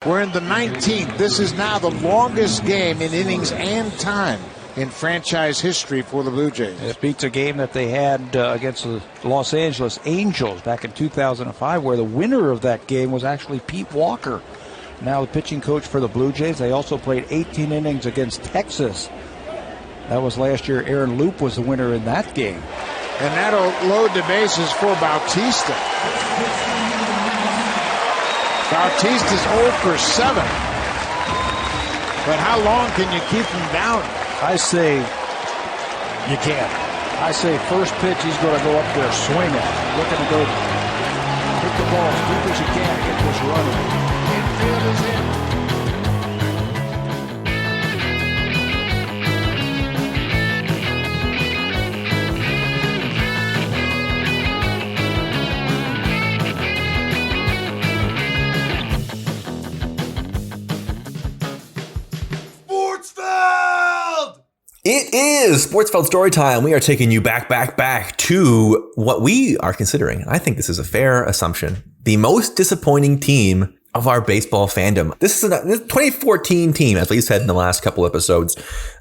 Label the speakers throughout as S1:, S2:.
S1: We're in the 19th. This is now the longest game in innings and time in franchise history for the Blue Jays.
S2: It beats a game that they had against the Los Angeles Angels back in 2005, where the winner of that game was actually Pete Walker, now the pitching coach for the Blue Jays. They also played 18 innings against Texas. That was last year. Aaron Loop was the winner in that game.
S1: And that'll load the bases for Bautista. Bautista's 0 for 7. But how long can you keep him down?
S2: I say
S1: You can't.
S2: I say first pitch, he's going to go up there swinging, looking to go hit the ball as deep as you can to get this running.
S1: Infield is in.
S3: It is Sportsfeld Storytime. We are taking you back to what we are considering. I think this is a fair assumption. The most disappointing team of our baseball fandom. This 2014 team, as we said in the last couple episodes,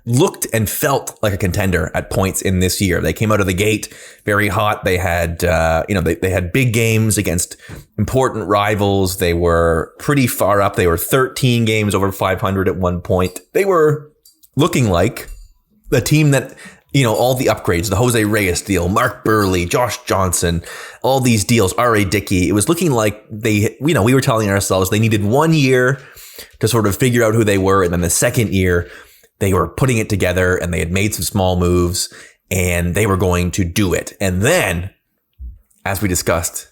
S3: looked and felt like a contender at points in this year. They came out of the gate very hot. They had, they had big games against important rivals. They were pretty far up. They were 13 games over 500 at one point. They were looking like the team that, all the upgrades, the Jose Reyes deal, Mark Burley, Josh Johnson, all these deals, R.A. Dickey. It was looking like we were telling ourselves they needed 1 year to sort of figure out who they were. And then the second year, they were putting it together and they had made some small moves and they were going to do it. And then, as we discussed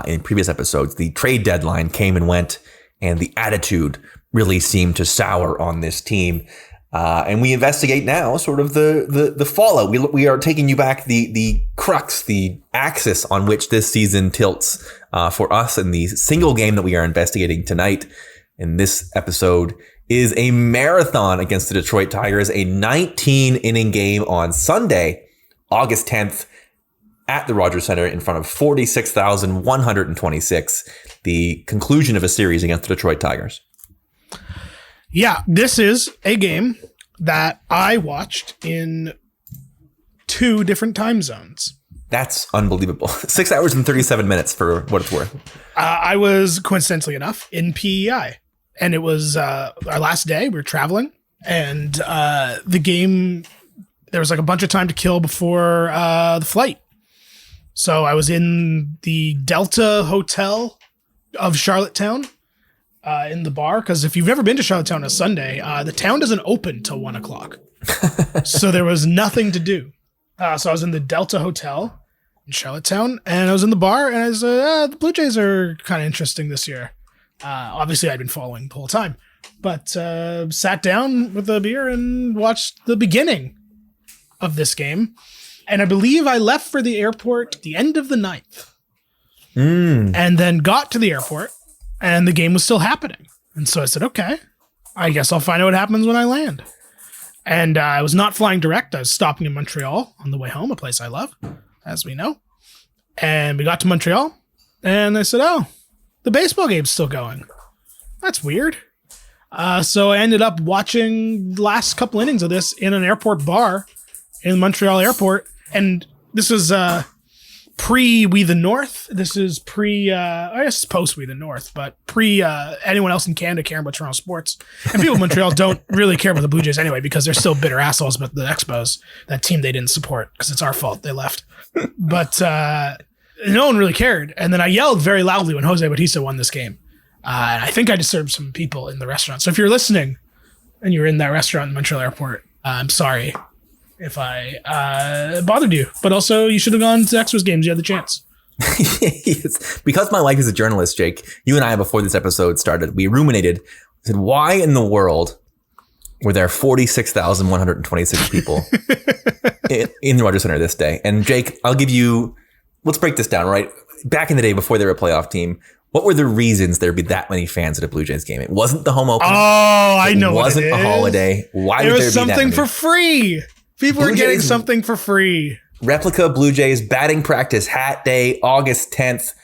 S3: in previous episodes, the trade deadline came and went and the attitude really seemed to sour on this team. And we investigate now sort of the fallout. We are taking you back the crux, the axis on which this season tilts for us. And the single game that we are investigating tonight in this episode is a marathon against the Detroit Tigers, a 19-inning game on Sunday, August 10th at the Rogers Center in front of 46,126, the conclusion of a series against the Detroit Tigers.
S4: Yeah, this is a game that I watched in 2 different time zones.
S3: That's unbelievable. 6 hours and 37 minutes for what it's worth.
S4: I was, coincidentally enough, in PEI. And it was our last day. We were traveling. And the game, there was like a bunch of time to kill before the flight. So I was in the Delta Hotel of Charlottetown. In the bar, because if you've never been to Charlottetown on a Sunday, the town doesn't open till 1 o'clock. So there was nothing to do. So I was in the Delta Hotel in Charlottetown, and I was in the bar, and I said, the Blue Jays are kind of interesting this year. Obviously, I'd been following the whole time, but sat down with a beer and watched the beginning of this game. And I believe I left for the airport at the end of the 9th. And then got to the airport, and the game was still happening. And so I said, okay, I guess I'll find out what happens when I land. And I was not flying direct. I was stopping in Montreal on the way home, a place I love, as we know. And we got to Montreal, and I said, oh, the baseball game's still going. That's weird. So I ended up watching the last couple innings of this in an airport bar in Montreal airport. And this was pre We the North. This is pre, I guess it's post We the North, but pre anyone else in Canada caring about Toronto sports. And people in Montreal don't really care about the Blue Jays anyway, because they're still bitter assholes about the Expos, that team they didn't support, because it's our fault they left. But no one really cared. And then I yelled very loudly when Jose Bautista won this game. And I think I disturbed some people in the restaurant. So if you're listening and you're in that restaurant in Montreal airport, I'm sorry if I bothered you, but also you should have gone to Expos games. You had the chance.
S3: Yes. Because my wife is a journalist, Jake, you and I, before this episode started, we ruminated, said, why in the world were there 46,126 people in the Rogers Center this day? And Jake, let's break this down, right? Back in the day, before they were a playoff team, what were the reasons there'd be that many fans at a Blue Jays game? It wasn't the home opener.
S4: Oh, I know.
S3: It wasn't a holiday. Why would there be that many?
S4: It was something for free. People are getting something for free.
S3: Replica Blue Jays batting practice hat day, August 10th,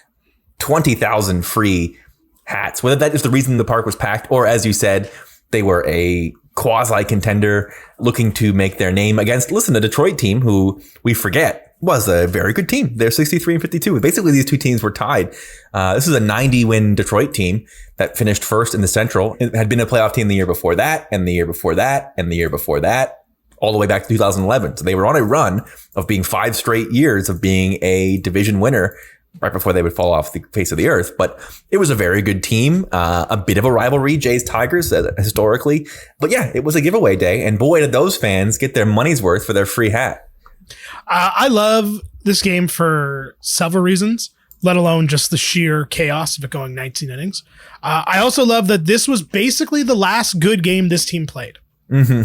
S3: 20,000 free. hats. Whether that is the reason the park was packed, or as you said, they were a quasi-contender looking to make their name against, listen, a Detroit team who we forget was a very good team. They're 63-52. Basically, these two teams were tied. This is a 90-win Detroit team that finished first in the Central. It had been a playoff team the year before that, and the year before that, and the year before that, all the way back to 2011. So they were on a run of being 5 straight years of being a division winner right before they would fall off the face of the earth. But it was a very good team, a bit of a rivalry, Jays Tigers historically. But yeah, it was a giveaway day. And boy, did those fans get their money's worth for their free hat.
S4: I love this game for several reasons, let alone just the sheer chaos of it going 19 innings. I also love that this was basically the last good game this team played.
S3: Mm-hmm.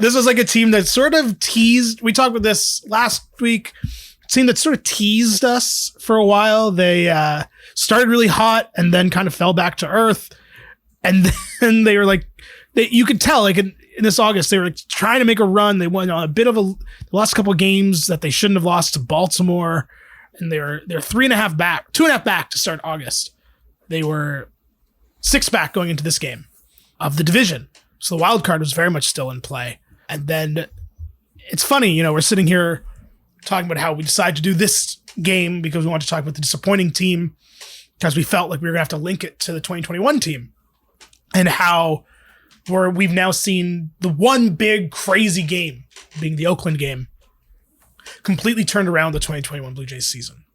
S4: This was like a team that sort of teased. We talked about this last week. Team that sort of teased us for a while. They started really hot and then kind of fell back to earth. And then they were like, you could tell, like in this August, they were like trying to make a run. They went on a bit of the last couple of games that they shouldn't have lost to Baltimore. And they're 3.5 back, 2.5 back to start August. They were 6 back going into this game of the division. So the wild card was very much still in play. And then it's funny, we're sitting here talking about how we decided to do this game because we want to talk about the disappointing team because we felt like we were going to have to link it to the 2021 team and how we've now seen the one big crazy game being the Oakland game completely turned around the 2021 Blue Jays season.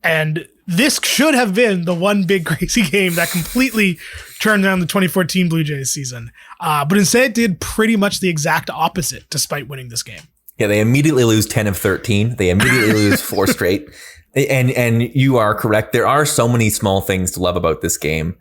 S4: And this should have been the one big crazy game that completely turned around the 2014 Blue Jays season. But instead it did pretty much the exact opposite despite winning this game.
S3: Yeah, they immediately lose 10 of 13. They immediately lose 4 straight. And you are correct. There are so many small things to love about this game.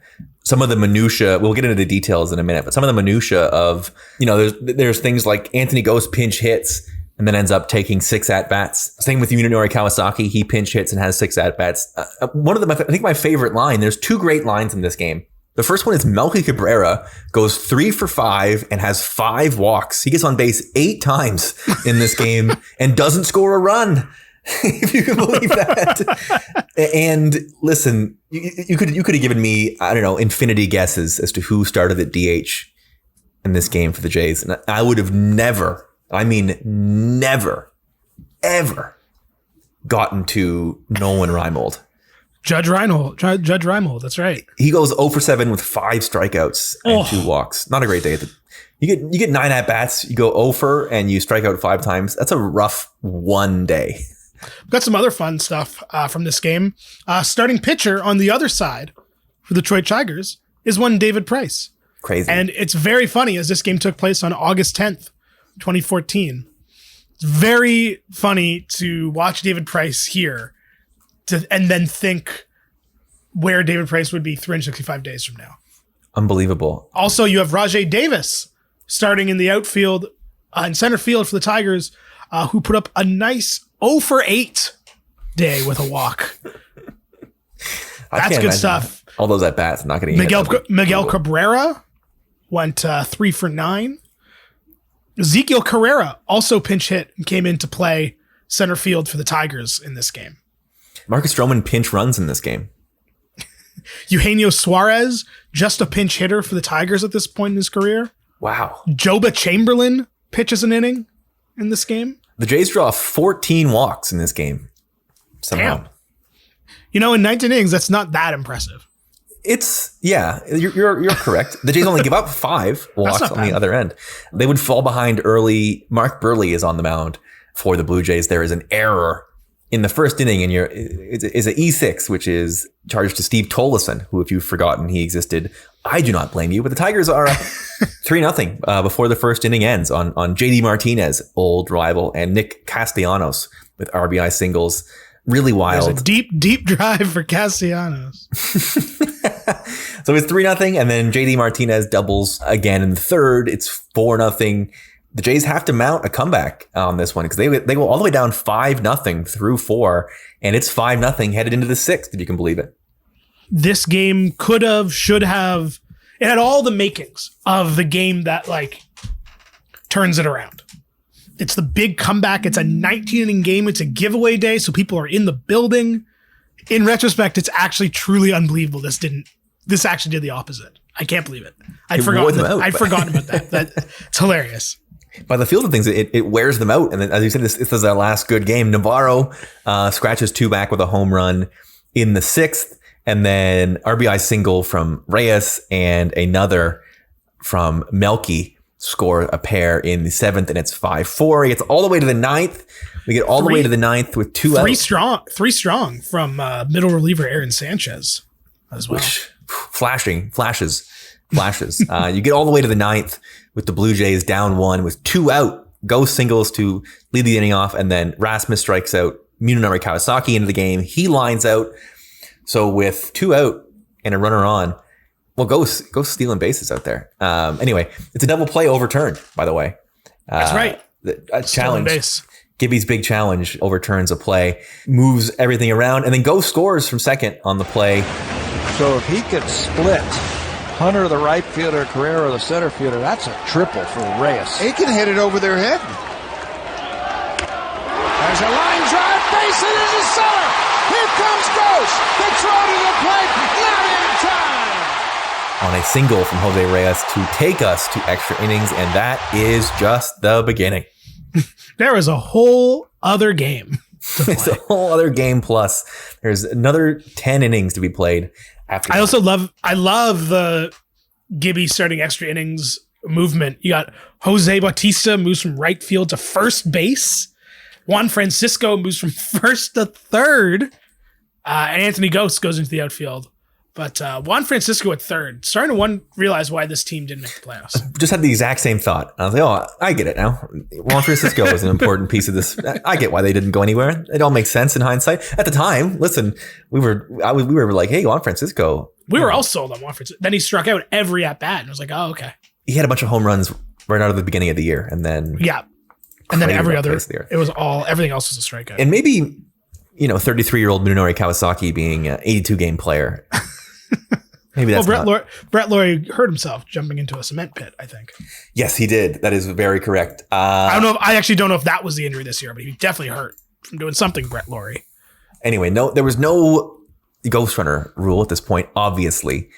S3: Some of the minutia, we'll get into the details in a minute, but some of the minutia of, there's things like Anthony Ghost pinch hits and then ends up taking 6 at-bats. Same with Yunori Kawasaki. He pinch hits and has 6 at-bats. One of them, I think my favorite line, there's 2 great lines in this game. The first one is Melky Cabrera goes 3 for 5 and has 5 walks. He gets on base 8 times in this game and doesn't score a run. If you can believe that. And listen, you could have given me, I don't know, infinity guesses as to who started at DH in this game for the Jays. And I would have never, ever gotten to Nolan Reimold.
S4: Judge Reimold, that's right.
S3: He goes 0 for 7 with 5 strikeouts and 2 walks. Not a great day. You get 9 at-bats, you go 0 for, and you strike out 5 times. That's a rough one day.
S4: We've got some other fun stuff from this game. Starting pitcher on the other side for the Detroit Tigers is one David Price.
S3: Crazy.
S4: And it's very funny as this game took place on August 10th, 2014. It's very funny to watch David Price here and then think where David Price would be 365 days from now.
S3: Unbelievable.
S4: Also, you have Rajay Davis starting in the outfield, in center field for the Tigers, who put up a nice 0 for 8 day with a walk. That's good stuff.
S3: All those at bats, not going to
S4: Miguel Cabrera went 3 for 9. Ezekiel Carrera also pinch hit and came into play center field for the Tigers in this game.
S3: Marcus Stroman pinch runs in this game.
S4: Eugenio Suarez, just a pinch hitter for the Tigers at this point in his career.
S3: Wow.
S4: Joba Chamberlain pitches an inning in this game.
S3: The Jays draw 14 walks in this game. Somehow.
S4: Damn. In 19 innings, that's not that impressive.
S3: You're correct. The Jays only give up 5 walks on the other end. They would fall behind early. Mark Burley is on the mound for the Blue Jays. There is an error in the first inning, and it's an E6, which is charged to Steve Tolleson, who, if you've forgotten he existed, I do not blame you. But the Tigers are 3-0 before the first inning ends on JD Martinez, old rival, and Nick Castellanos with RBI singles. Really wild.
S4: There's a deep drive for Castellanos.
S3: So it's 3-0, and then JD Martinez doubles again in the third. It's 4-0. The Jays have to mount a comeback on this one because they go all the way down 5-0 through 4, and it's 5-0 headed into the 6th, if you can believe it.
S4: This game should have, it had all the makings of the game that turns it around. It's the big comeback. It's a 19-inning game. It's a giveaway day, so people are in the building. in retrospect, it's actually truly unbelievable. This actually did the opposite. I can't believe it. I'd forgotten about that. It's hilarious.
S3: By the field of things, it wears them out. And then, as you said, this is our last good game. Navarro scratches 2 back with a home run in the 6th. And then RBI single from Reyes and another from Melky score a pair in the 7th. And it's 5-4. He gets all the way to the 9th. We get all the way to the 9th with 2 outs.
S4: Three strong from middle reliever Aaron Sanchez as well. Flashes. You get all the way to the 9th with the Blue Jays down 1 with 2 out. Go singles to lead the inning off, and then Rasmus strikes out Munenori Kawasaki into the game. He lines out. So with 2 out and a runner on, well, go stealing bases out there. Anyway, it's a double play overturned, by the way. That's right.
S3: A challenge. Base. Gibby's big challenge overturns a play, moves everything around, and then Go scores from second on the play.
S2: So if he could split Hunter, the right fielder, Carrera, the center fielder, that's a triple for Reyes.
S1: He can hit it over their head. There's a line drive, base it into center. Here comes Ghost. They throw to the plate, not in time.
S3: On a single from Jose Reyes to take us to extra innings, and that is just the beginning.
S4: There is a whole other game to play.
S3: It's a whole other game plus. There's another 10 innings to be played.
S4: I love the Gibby starting extra innings movement. You got Jose Bautista moves from right field to first base. Juan Francisco moves from first to third. And Anthony Ghost goes into the outfield. But Juan Francisco at third. Starting to realize why this team didn't make the playoffs.
S3: Just had the exact same thought. I was like, oh, I get it now. Juan Francisco was an important piece of this. I get why they didn't go anywhere. It all makes sense in hindsight. At the time, listen, we were like, hey, Juan Francisco.
S4: We were all sold on Juan Francisco. Then he struck out every at bat. And I was like, oh, okay.
S3: He had a bunch of home runs right out of the beginning of the year. And then.
S4: Yeah. And then everything else was a strikeout.
S3: And maybe, 33-year-old Munenori Kawasaki being an 82-game player. Maybe that's
S4: Brett Laurie hurt himself jumping into a cement pit, I think.
S3: Yes, he did. That is very correct.
S4: I actually don't know if that was the injury this year, but he definitely hurt from doing something, Brett Laurie.
S3: Anyway, there was no ghost runner rule at this point, obviously.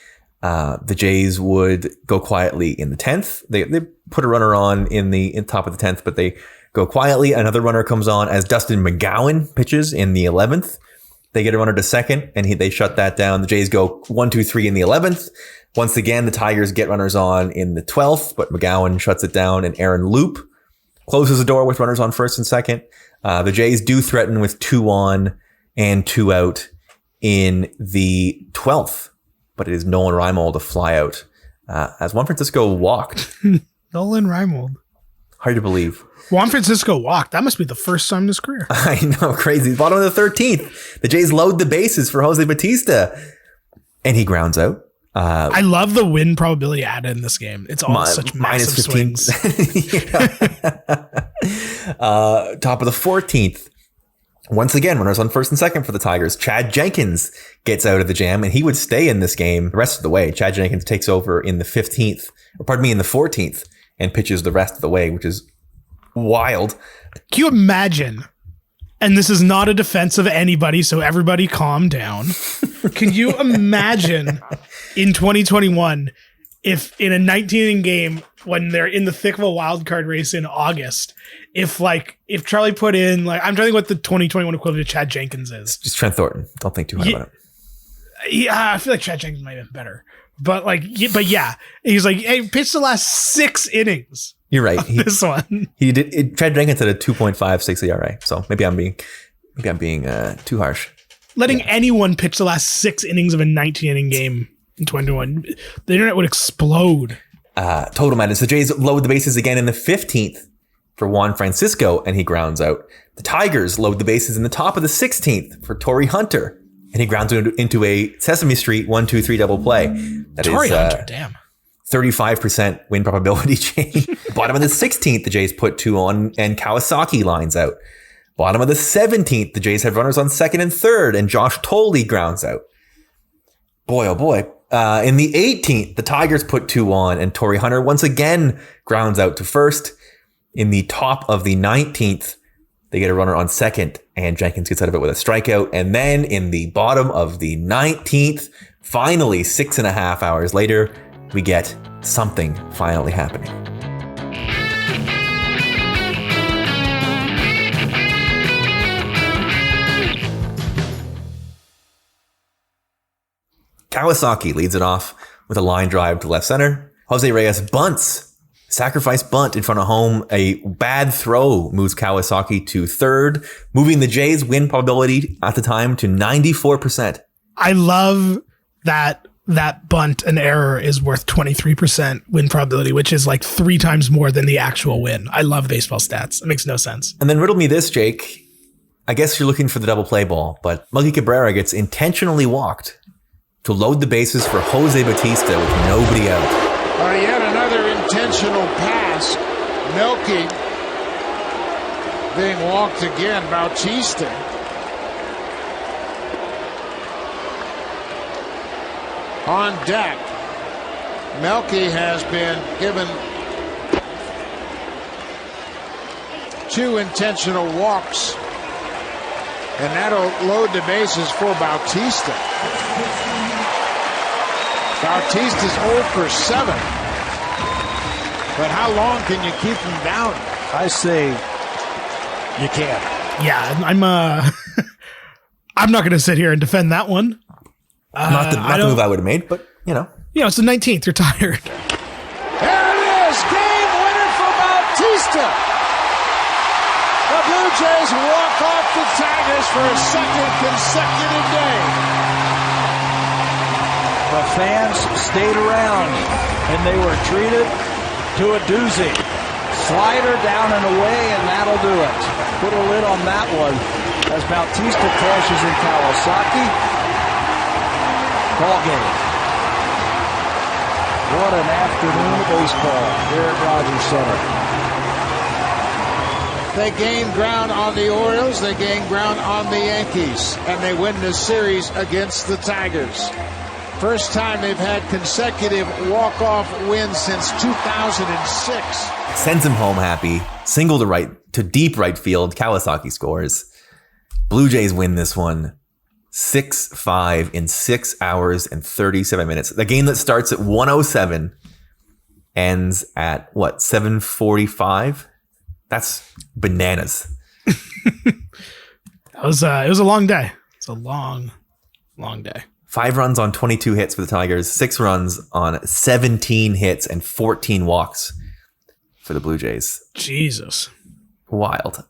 S3: The Jays would go quietly in the 10th. They put a runner on in top of the 10th, but they go quietly. Another runner comes on as Dustin McGowan pitches in the 11th. They get a runner to second, and they shut that down. The Jays go 1-2-3 in the 11th. Once again, the Tigers get runners on in the 12th, but McGowan shuts it down, and Aaron Loop closes the door with runners on first and second. The Jays do threaten with 2 on and 2 out in the 12th, but it is Nolan Reimold to fly out as Juan Francisco walked.
S4: Nolan Reimold.
S3: Hard to believe.
S4: Juan Francisco walked. That must be the first time in his career.
S3: I know, crazy. Bottom of the 13th. The Jays load the bases for Jose Bautista. And he grounds out.
S4: I love the win probability added in this game. It's all such massive swings.
S3: Top of the 14th. Once again, runners on first and second for the Tigers. Chad Jenkins gets out of the jam, and he would stay in this game the rest of the way. Chad Jenkins takes over in the 14th, and pitches the rest of the way, which is wild.
S4: Can you imagine? And this is not a defense of anybody, so everybody calm down. Can you imagine in 2021 if in a 19-inning game when they're in the thick of a wild card race in August, if Charlie put in I'm trying to think what the 2021 equivalent of Chad Jenkins is.
S3: Just Trent Thornton. Don't think too hard about it.
S4: Yeah, I feel like Chad Jenkins might have been better. But he's like, hey, pitched the last 6 innings.
S3: You're right.
S4: This one.
S3: He did. Chad Jenkins had a 2.56 ERA. So maybe I'm being too harsh.
S4: Letting anyone pitch the last 6 innings of a 19-inning game in 2021, the internet would explode.
S3: Total madness. The Jays load the bases again in the 15th for Juan Francisco, and he grounds out. The Tigers load the bases in the top of the 16th for Torrey Hunter. And he grounds into a Sesame Street 1-2-3 double play. That
S4: Torrey Hunter, damn.
S3: 35% win probability change. Bottom of the 16th, the Jays put 2 on, and Kawasaki lines out. Bottom of the 17th, the Jays have runners on second and third, and Josh Tolley grounds out. Boy, oh boy. In the 18th, the Tigers put 2 on, and Torrey Hunter once again grounds out to first. In the top of the 19th, They get a runner on second, and Jenkins gets out of it with a strikeout. And then in the bottom of the 19th, finally 6.5 hours later, we get something finally happening. Kawasaki leads it off with a line drive to left center. Jose Reyes bunts. Sacrifice bunt in front of home. A bad throw moves Kawasaki to third, moving the Jays' win probability at the time to 94%.
S4: I love that bunt and error is worth 23% win probability, which is like 3 times more than the actual win. I love baseball stats. It makes no sense.
S3: And then riddle me this, Jake. I guess you're looking for the double play ball, but Muggy Cabrera gets intentionally walked to load the bases for Jose Bautista with nobody out.
S1: Yet another intentional pass. Melky being walked again. Bautista. On deck. Melky has been given 2 intentional walks. And that'll load the bases for Bautista. Bautista's 0 for 7. But how long can you keep him down?
S2: I say you can't.
S4: Yeah, I'm not going to sit here and defend that one.
S3: Not the move I would have made, but you know.
S4: You know, it's the 19th. You're tired.
S1: There it is. Game winner for Bautista. The Blue Jays walk off the Tigers for a second consecutive day.
S2: The fans stayed around, and they were treated to a doozy. Slider down and away, and that'll do it. Put a lid on that one as Bautista cashes in Kawasaki. Ball game. What an afternoon of baseball here at Rogers Center.
S1: They gain ground on the Orioles, they gain ground on the Yankees, and they win the series against the Tigers. First time they've had consecutive walk-off wins since 2006.
S3: Sends him home happy. Single to deep right field. Kawasaki scores. Blue Jays win this one 6-5 in 6 hours and 37 minutes. The game that starts at 1:07 ends at what, 7:45? That's bananas.
S4: It was a long day. It's a long day.
S3: 5 runs on 22 hits for the Tigers, 6 runs on 17 hits and 14 walks for the Blue Jays.
S4: Jesus.
S3: Wild.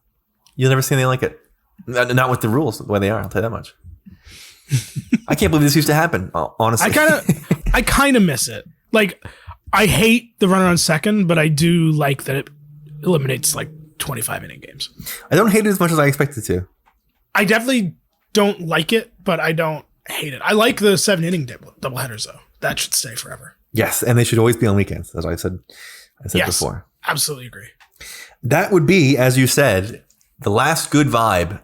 S3: You'll never see anything like it. Not with the rules, the way they are, I'll tell you that much. I can't believe this used to happen, honestly.
S4: I kind of miss it. Like, I hate the runner on second, but I do like that it eliminates like 25 inning games.
S3: I don't hate it as much as I expected to.
S4: I definitely don't like it, but I don't hate it. I like the 7-inning doubleheaders though. That should stay forever.
S3: Yes, and they should always be on weekends, as I said yes, before.
S4: Absolutely agree.
S3: That would be, as you said, the last good vibe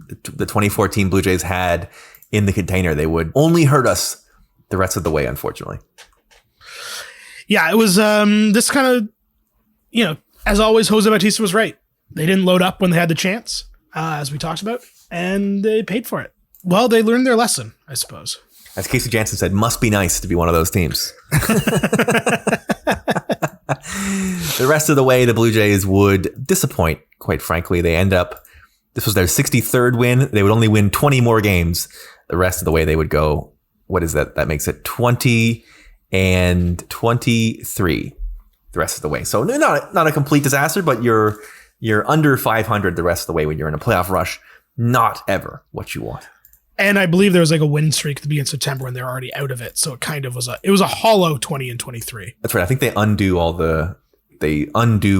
S3: the 2014 Blue Jays had in the container. They would only hurt us the rest of the way, unfortunately.
S4: Yeah, it was this kind of, as always, Jose Bautista was right. They didn't load up when they had the chance, as we talked about, and they paid for it. Well, they learned their lesson, I suppose. As
S3: Casey Janssen said, must be nice to be one of those teams. The rest of the way, the Blue Jays would disappoint, quite frankly. This was their 63rd win. They would only win 20 more games. The rest of the way, they would go, what is that? That makes it 20 and 23 the rest of the way. So not a complete disaster, but you're under 500 the rest of the way when you're in a playoff rush. Not ever what you want.
S4: And I believe there was like a win streak at the beginning of September when they were already out of it. So it kind of was a hollow 20 and 23.
S3: That's right. I think they undo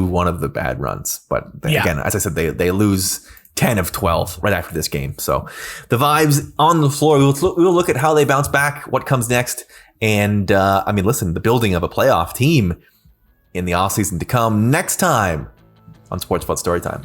S3: one of the bad runs. But again, as I said, they lose 10 of 12 right after this game. So the vibes on the floor, we will look at how they bounce back, what comes next. And listen, the building of a playoff team in the offseason to come next time on Sportsfeld Storytime.